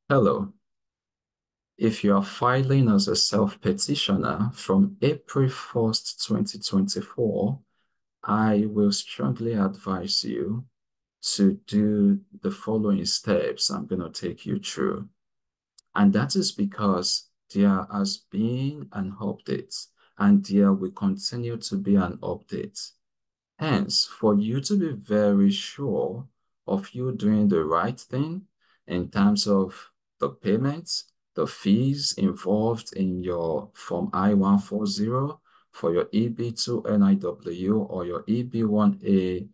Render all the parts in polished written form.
Hello. If you are filing as a self-petitioner from April 1st, 2024, I will strongly advise you to do the following steps I'm going to take you through. And that is because there has been an update and there will continue to be an update. Hence, for you to be very sure of you doing the right thing in terms of the payments, the fees involved in your Form I-140 for your EB2 NIW or your EB1A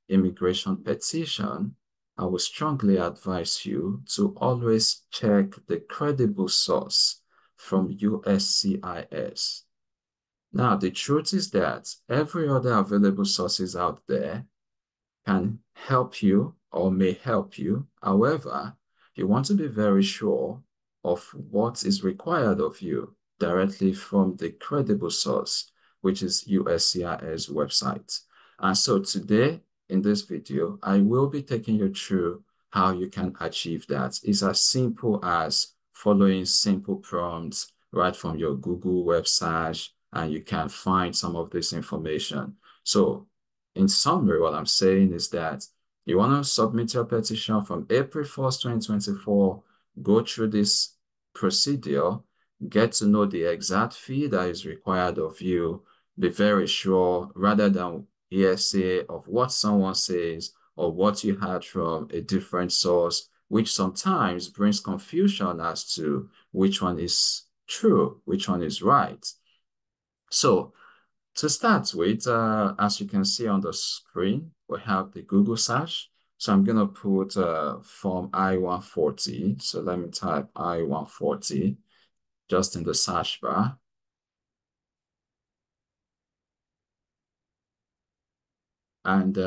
immigration petition, I would strongly advise you to always check the credible source from USCIS. Now, the truth is that every other available sources out there can help you or may help you. However, you want to be very sure of what is required of you directly from the credible source, which is USCIS website. And so today, in this video, I will be taking you through how you can achieve that. It's as simple as following simple prompts right from your Google web search, and you can find some of this information. So in summary, what I'm saying is that you want to submit your petition from April 1st, 2024, go through this procedure, get to know the exact fee that is required of you, be very sure rather than hearsay of what someone says or what you had from a different source, which sometimes brings confusion as to which one is true, which one is right. So to start with, as you can see on the screen, we have the Google search. So I'm going to put Form I-140. So let me type I-140 just in the search bar. And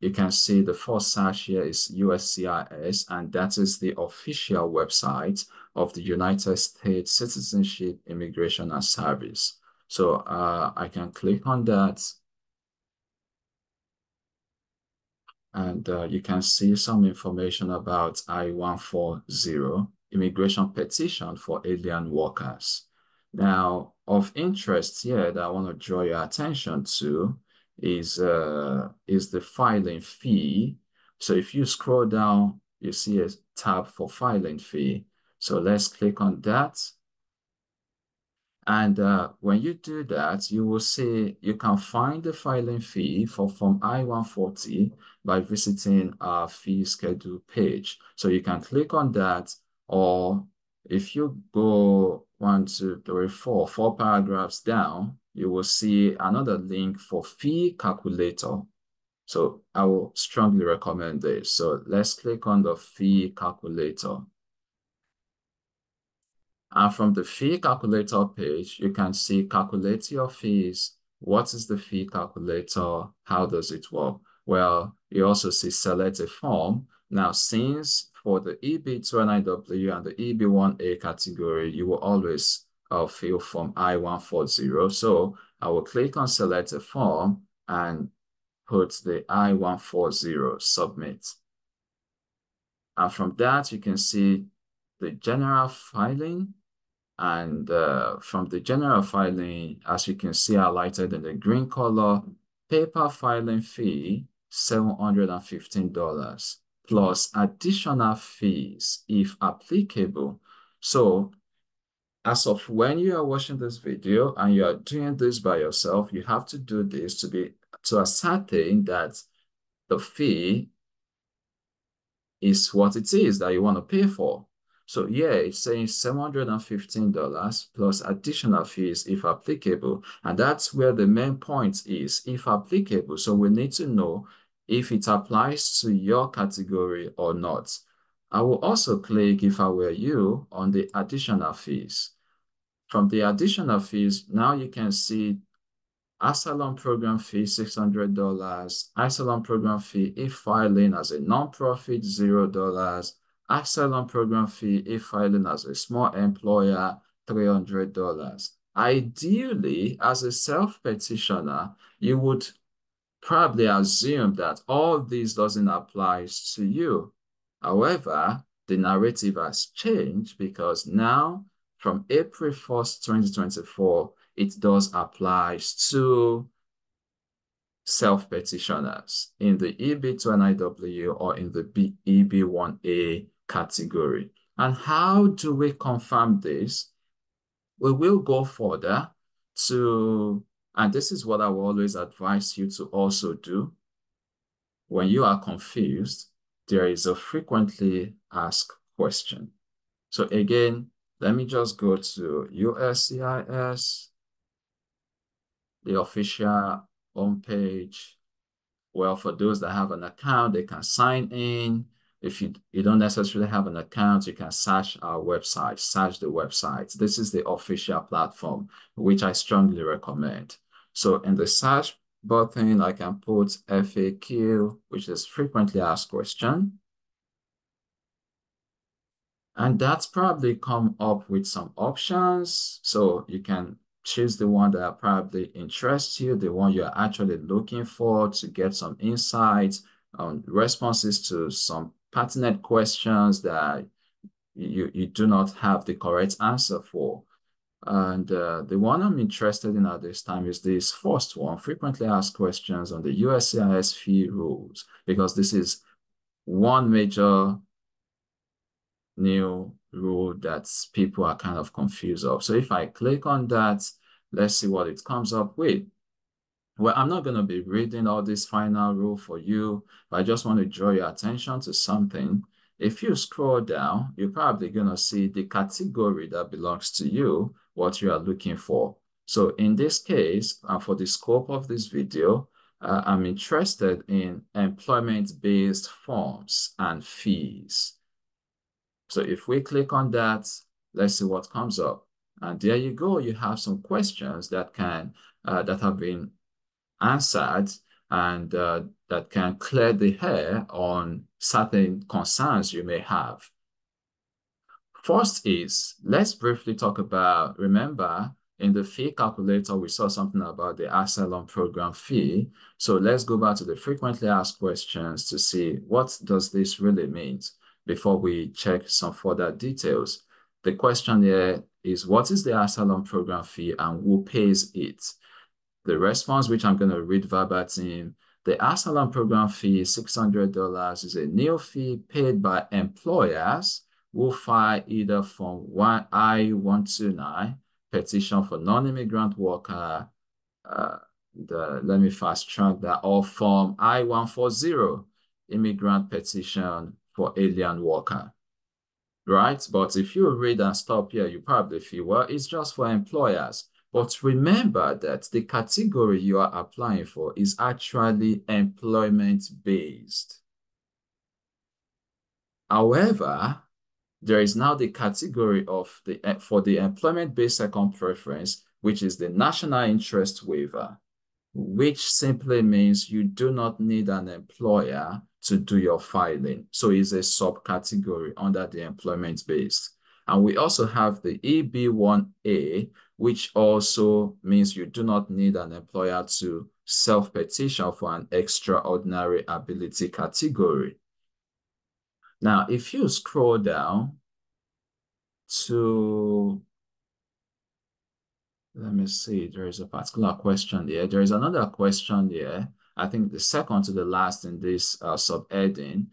you can see the first search here is USCIS, and that is the official website of the United States Citizenship, Immigration and Service. So I can click on that. And you can see some information about I-140, immigration petition for alien workers. Now, of interest here that I want to draw your attention to is the filing fee. So if you scroll down, you see a tab for filing fee. So let's click on that. And when you do that, you will see you can find the filing fee for Form I-140 by visiting our fee schedule page. So you can click on that, or if you go 4 paragraphs down, you will see another link for fee calculator. So I will strongly recommend this. So let's click on the fee calculator. And from the fee calculator page, you can see calculate your fees. What is the fee calculator? How does it work? Well, you also see select a form. Now, since for the EB2 NIW and the EB1A category, you will always fill Form I-140. So I will click on select a form and put the I-140 submit. And from that, you can see the general filing. And from the general filing, as you can see highlighted in the green color, paper filing fee, $715, plus additional fees if applicable. So as of when you are watching this video and you are doing this by yourself, you have to do this to ascertain that the fee is what it is that you want to pay for. So yeah, it's saying $715 plus additional fees if applicable. And that's where the main point is, if applicable. So we need to know if it applies to your category or not. I will also click, if I were you, on the additional fees. From the additional fees, now you can see Asylum program fee, $600. Asylum program fee if filing as a nonprofit, $0. Asylum program fee if filing as a small employer, $300. Ideally, as a self-petitioner, you would probably assume that all these doesn't apply to you. However, the narrative has changed because now from April 1st, 2024, it does apply to self-petitioners in the EB2 NIW or in the EB1A category. And how do we confirm this? We will go further to, and this is what I will always advise you to also do. When you are confused, there is a frequently asked question. So again, let me just go to USCIS, the official homepage. Well, for those that have an account, they can sign in. If you don't necessarily have an account, you can search our website, search the website. This is the official platform, which I strongly recommend. So in the search button, I can put FAQ, which is frequently asked question. And that's probably come up with some options. So you can choose the one that probably interests you, the one you're actually looking for to get some insights on responses to some pertinent questions that you do not have the correct answer for. And the one I'm interested in at this time is this first one, frequently asked questions on the USCIS fee rules, because this is one major new rule that people are kind of confused of. So if I click on that, let's see what it comes up with. Well, I'm not going to be reading all this final rule for you, but I just want to draw your attention to something. If you scroll down, you're probably going to see the category that belongs to you, what you are looking for. So in this case, for the scope of this video, I'm interested in employment-based forms and fees. So if we click on that, let's see what comes up. And there you go. You have some questions that can that have been answered and that can clear the air on certain concerns you may have. First is, let's briefly talk about, remember, in the fee calculator, we saw something about the asylum program fee. So let's go back to the frequently asked questions to see what does this really mean before we check some further details. The question here is, what is the asylum program fee and who pays it? The response, which I'm going to read verbatim, the asylum program fee is $600, is a new fee paid by employers who file either Form I-129, petition for non-immigrant worker, let me fast track that, or Form I-140, immigrant petition for alien worker, right? But if you read and stop here, you probably feel, well, it's just for employers. But remember that the category you are applying for is actually employment-based. However, there is now the category of for the employment-based second preference, which is the national interest waiver, which simply means you do not need an employer to do your filing. So it's a subcategory under the employment-based. And we also have the EB1A, which also means you do not need an employer to self-petition for an extraordinary ability category. Now, if you scroll down to, let me see, there is a particular question there. There is another question there, I think the second to the last in this subheading,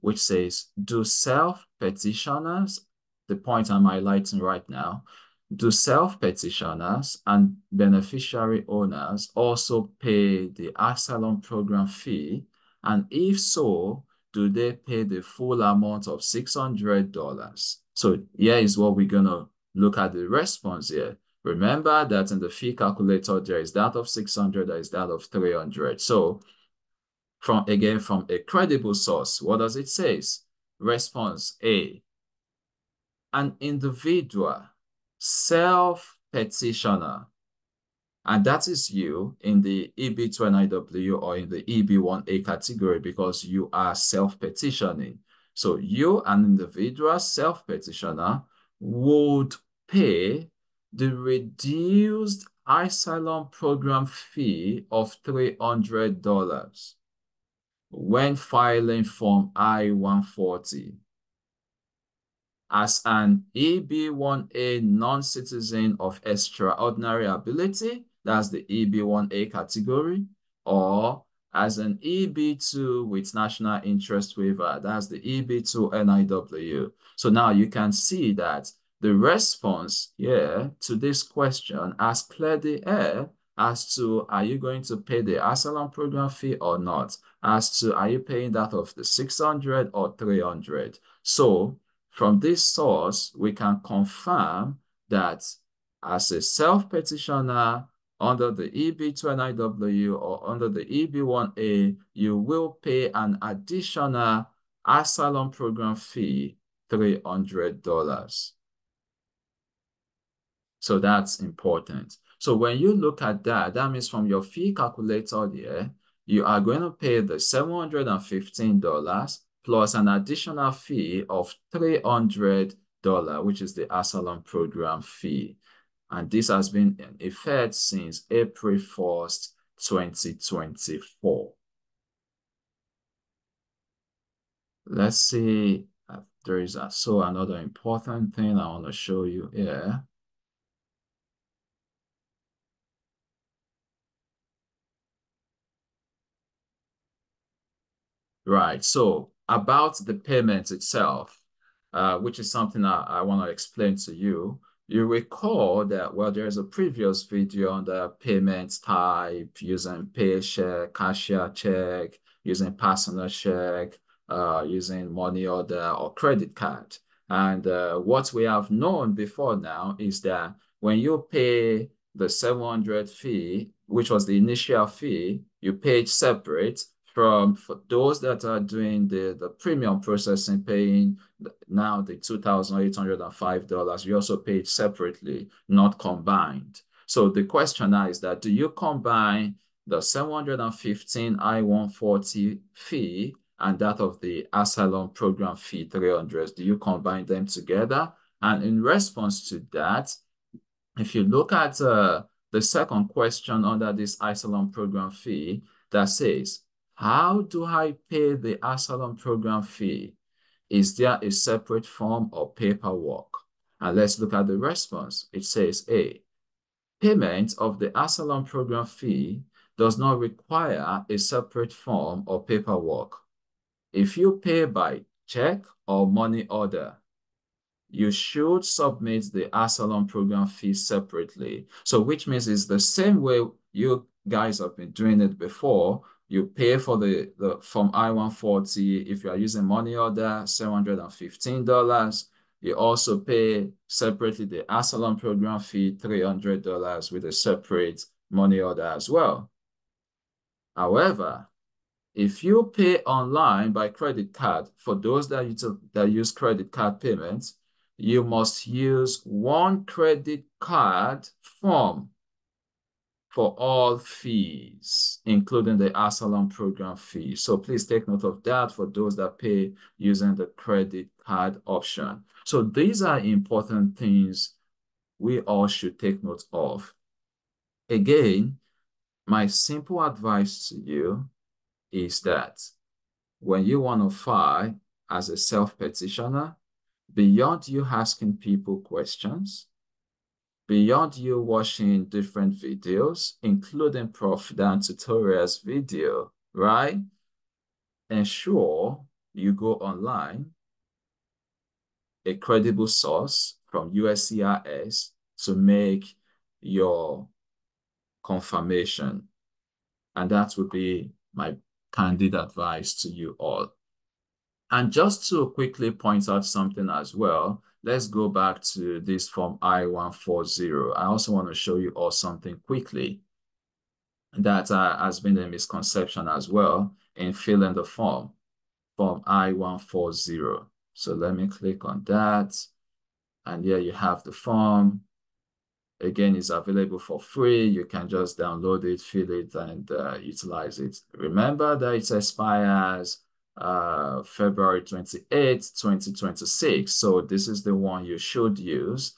which says, do self-petitioners, the point I'm highlighting right now, do self-petitioners and beneficiary owners also pay the asylum program fee? And if so, do they pay the full amount of $600? So here is what we're going to look at the response here. Remember that in the fee calculator, there is that of 600, there is that of 300. So from a credible source, what does it say? Response A, an individual self-petitioner, and that is you in the EB2 NIW or in the EB1A category because you are self-petitioning. So you, an individual self-petitioner, would pay the reduced asylum program fee of $300 when filing Form I-140. as an EB1A non-citizen of extraordinary ability, that's the EB1A category, or as an EB2 with national interest waiver, that's the EB2 NIW. So now you can see that the response here to this question has cleared the air as to, are you going to pay the asylum program fee or not? As to, are you paying that of the 600 or 300? So from this source, we can confirm that as a self-petitioner under the EB2 NIW or under the EB1A, you will pay an additional asylum program fee, $300. So that's important. So when you look at that, that means from your fee calculator there, you are going to pay the $715 plus an additional fee of $300, which is the asylum program fee. And this has been in effect since April 1st, 2024. Let's see, there is another important thing I want to show you here. Right. So about the payment itself, which is something I want to explain to you. You recall that, well, there's a previous video on the payment type, using pay check, cashier check, using personal check, using money order or credit card. And what we have known before now is that when you pay the 700 fee, which was the initial fee, you paid separate from, for those that are doing the premium processing, paying now the $2,805, you also paid separately, not combined. So the question now is that, do you combine the 715 I-140 fee and that of the asylum program fee, 300? Do you combine them together? And in response to that, if you look at the second question under this asylum program fee, that says, how do I pay the asylum program fee? Is there a separate form or paperwork? And let's look at the response. It says, A, payment of the asylum program fee does not require a separate form or paperwork. If you pay by check or money order, you should submit the asylum program fee separately. So which means it's the same way you guys have been doing it before. You pay for the Form I-140. If you are using money order, $715. You also pay separately the asylum program fee, $300 with a separate money order as well. However, if you pay online by credit card, for those that use credit card payments, you must use one credit card form for all fees, including the asylum program fee. So please take note of that for those that pay using the credit card option. So these are important things we all should take note of. Again, my simple advice to you is that when you want to file as a self-petitioner, beyond you asking people questions, beyond you watching different videos, including Prof. Dan tutorials video, right? Ensure you go online, a credible source from USCIS to make your confirmation. And that would be my candid advice to you all. And just to quickly point out something as well, let's go back to this Form I-140. I also want to show you all something quickly that has been a misconception as well in filling the form I-140. So let me click on that. And here you have the form. Again, it's available for free. You can just download it, fill it, and utilize it. Remember that it expires February 28th, 2026. So this is the one you should use.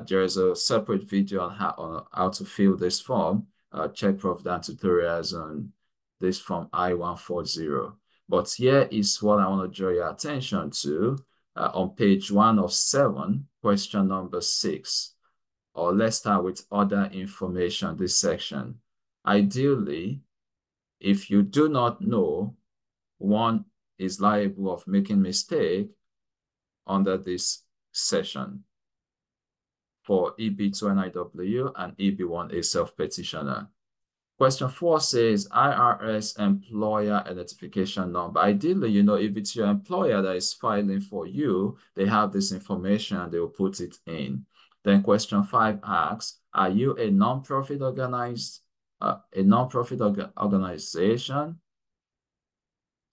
There's a separate video on how to fill this form. Check Prof. Dan tutorials on this Form I-140. But here is what I want to draw your attention to. on page 1 of 7, question number 6. Or let's start with other information, this section. Ideally, if you do not know, one is liable of making mistake under this session for EB2 NIW and EB1A self-petitioner. Question 4 says IRS employer identification number. Ideally, you know, if it's your employer that is filing for you, they have this information and they will put it in. Then question 5 asks, are you a non-profit organization?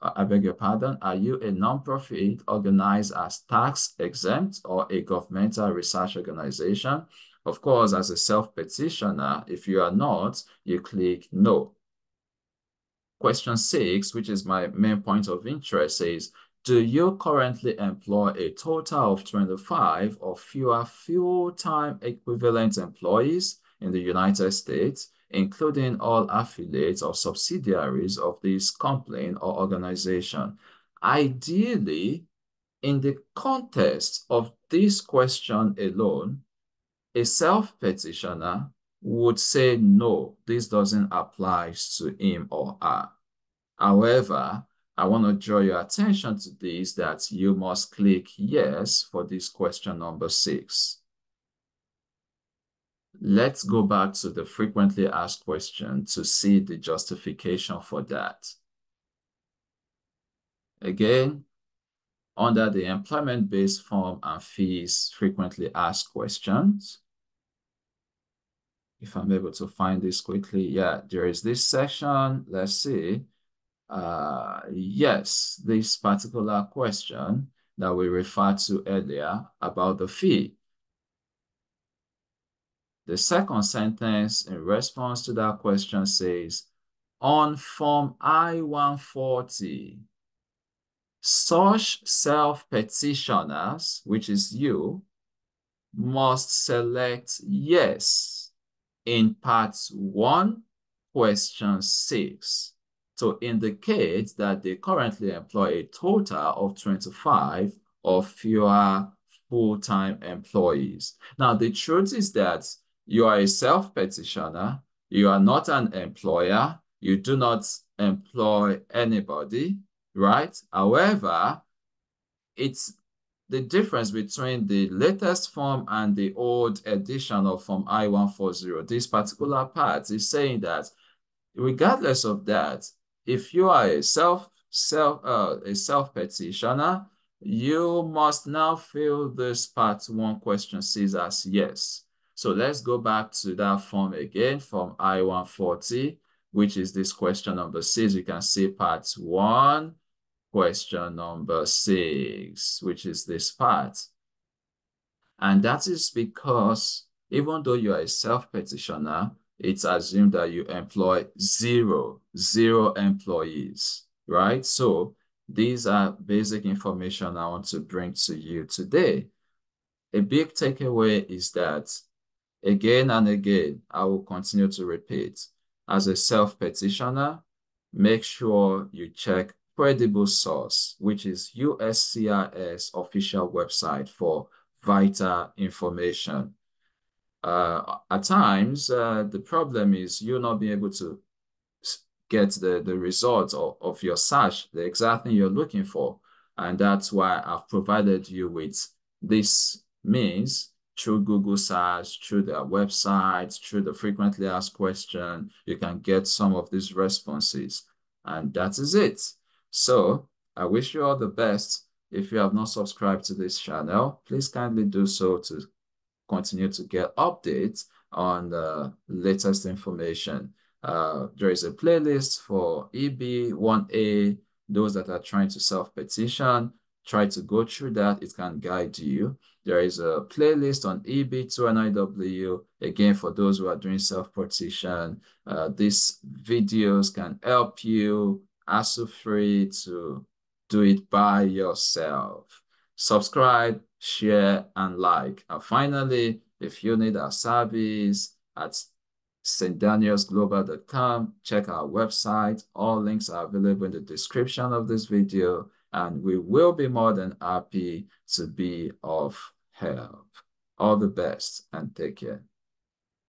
I beg your pardon. Are you a non-profit organized as tax exempt or a governmental research organization? Of course, as a self-petitioner, if you are not, you click no. Question 6, which is my main point of interest, says, do you currently employ a total of 25 or fewer full-time equivalent employees in the United States, including all affiliates or subsidiaries of this company or organization? Ideally, in the context of this question alone, a self-petitioner would say, no, this doesn't apply to him or her. However, I want to draw your attention to this, that you must click yes for this question number 6. Let's go back to the frequently asked question to see the justification for that. Again, under the employment-based form and fees frequently asked questions, if I'm able to find this quickly, yeah, there is this section. Let's see. Yes, this particular question that we referred to earlier about the fee. The second sentence in response to that question says, on Form I-140, such self-petitioners, which is you, must select yes in part 1, question 6 to indicate that they currently employ a total of 25 or fewer full-time employees. Now, the truth is that you are a self-petitioner, you are not an employer, you do not employ anybody, right? However, it's the difference between the latest form and the old edition of Form I-140. This particular part is saying that regardless of that, if you are a self-petitioner, you must now fill this part 1 question 6 as yes. So let's go back to that form again, Form I-140, which is this question number 6. You can see part 1, question number 6, which is this part. And that is because even though you are a self-petitioner, it's assumed that you employ zero employees, right? So these are basic information I want to bring to you today. A big takeaway is that, again and again, I will continue to repeat, as a self-petitioner, make sure you check credible source, which is USCIS official website for vital information. At times, the problem is you not being able to get the results of your search, the exact thing you're looking for. And that's why I've provided you with this means through Google search, through their website, through the frequently asked question, you can get some of these responses. And that is it. So I wish you all the best. If you have not subscribed to this channel, please kindly do so to continue to get updates on the latest information. There is a playlist for EB1A, those that are trying to self-petition. Try to go through that. It can guide you. There is a playlist on EB2 NIW, again, for those who are doing self-petition. These videos can help you. Hassle free to do it by yourself. Subscribe, share, and like. And finally, if you need our service at stdanielsglobal.com, check our website. All links are available in the description of this video. and we will be more than happy to be of help. All the best and take care.